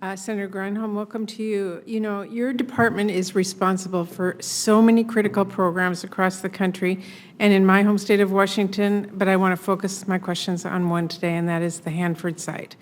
Senator Granholm, welcome to you. You know, your department is responsible for so many critical programs across the country and in my home state of Washington, but I want to focus my questions on one today, and that is the Hanford site.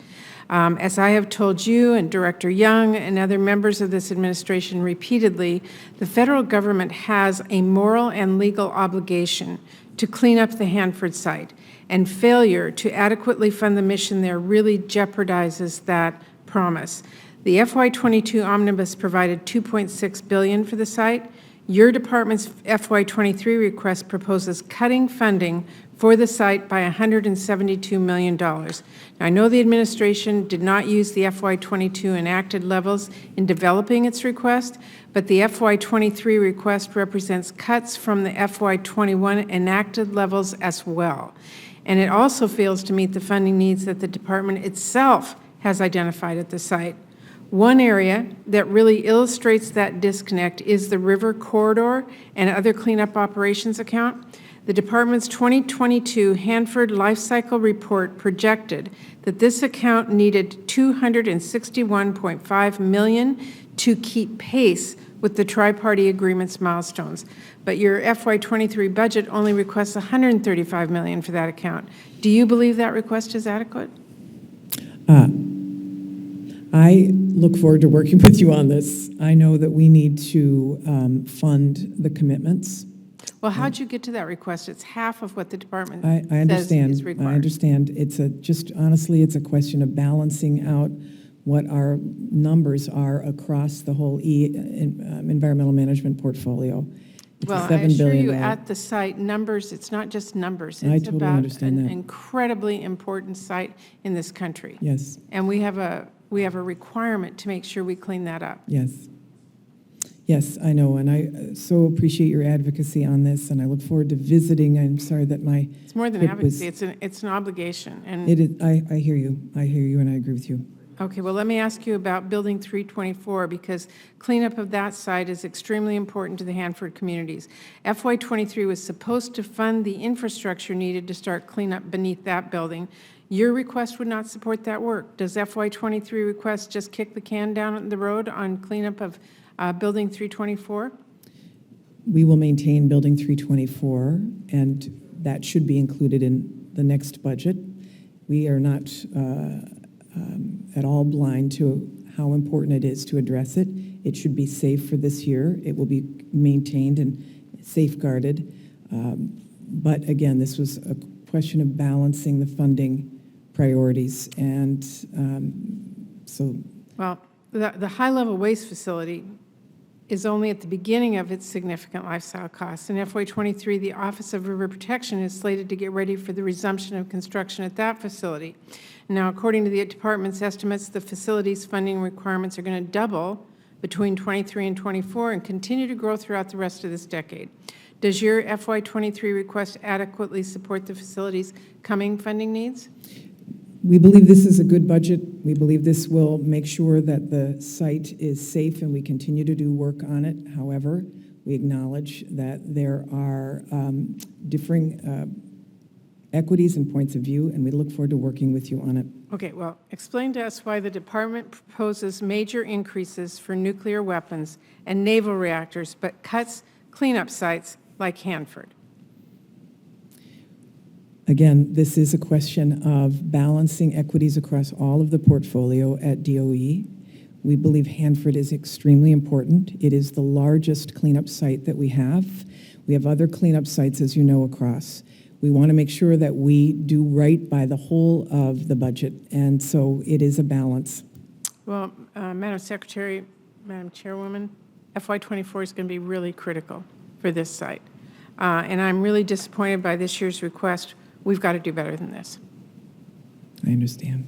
As I have told you and Director Young and other members of this administration repeatedly, the federal government has a moral and legal obligation to clean up the Hanford site, and failure to adequately fund the mission there really jeopardizes that promise. The FY22 omnibus provided $2.6 billion for the site. Your department's FY23 request proposes cutting funding for the site by $172 million. Now, I know the administration did not use the FY22 enacted levels in developing its request, but the FY23 request represents cuts from the FY21 enacted levels as well. And it also fails to meet the funding needs that the department itself has identified at the site. One area that really illustrates that disconnect is the river corridor and other cleanup operations account. The department's 2022 Hanford Life Cycle Report projected that this account needed $261.5 million to keep pace with the tri-party agreement's milestones. But your FY23 budget only requests $135 million for that account. Do you believe that request is adequate? I look forward to working with you on this. I know that we need to fund the commitments. Well, how'd you get to that request? It's half of what the department I understand. says is required. I understand. It's honestly, it's a question of balancing out what our numbers are across the whole environmental management portfolio. It's well, a $7 I assure billion you at the site, numbers, it's not just numbers. It's I totally about understand an that. incredibly important site in this country. Yes. And we have a requirement to make sure we clean that up. Yes. Yes, I know, and I so appreciate your advocacy on this, and I look forward to visiting. I'm sorry that my It's more than advocacy, it's an obligation. And it is, I hear you, and I agree with you. okay, well, let me ask you about Building 324, because cleanup of that site is extremely important to the Hanford communities. FY23 was supposed to fund the infrastructure needed to start cleanup beneath that building. Your request would not support that work. Does FY23 request just kick the can down the road on cleanup of Building 324? We will maintain Building 324, and that should be included in the next budget. We are not at all blind to how important it is to address it. It should be safe for this year. It will be maintained and safeguarded. But again, this was a question of balancing the funding priorities. And Well, the high-level waste facility is only at the beginning of its significant lifestyle costs. In FY23, the Office of River Protection is slated to get ready for the resumption of construction at that facility. Now, according to the department's estimates, the facility's funding requirements are going to double between 23 and 24 and continue to grow throughout the rest of this decade. Does your FY23 request adequately support the facility's coming funding needs? we believe this is a good budget. We believe this will make sure that the site is safe and we continue to do work on it. However, we acknowledge that there are differing equities and points of view, and we look forward to working with you on it. Okay, well, explain to us why the department proposes major increases for nuclear weapons and naval reactors, but cuts cleanup sites like Hanford. Again, this is a question of balancing equities across all of the portfolio at DOE. We believe Hanford is extremely important. It is the largest cleanup site that we have. We have other cleanup sites, as you know, across. We want to make sure that we do right by the whole of the budget, and so it is a balance. Well, Madam Secretary, Madam Chairwoman, FY24 is going to be really critical for this site, and I'm really disappointed by this year's request. We've got to do better than this. I understand.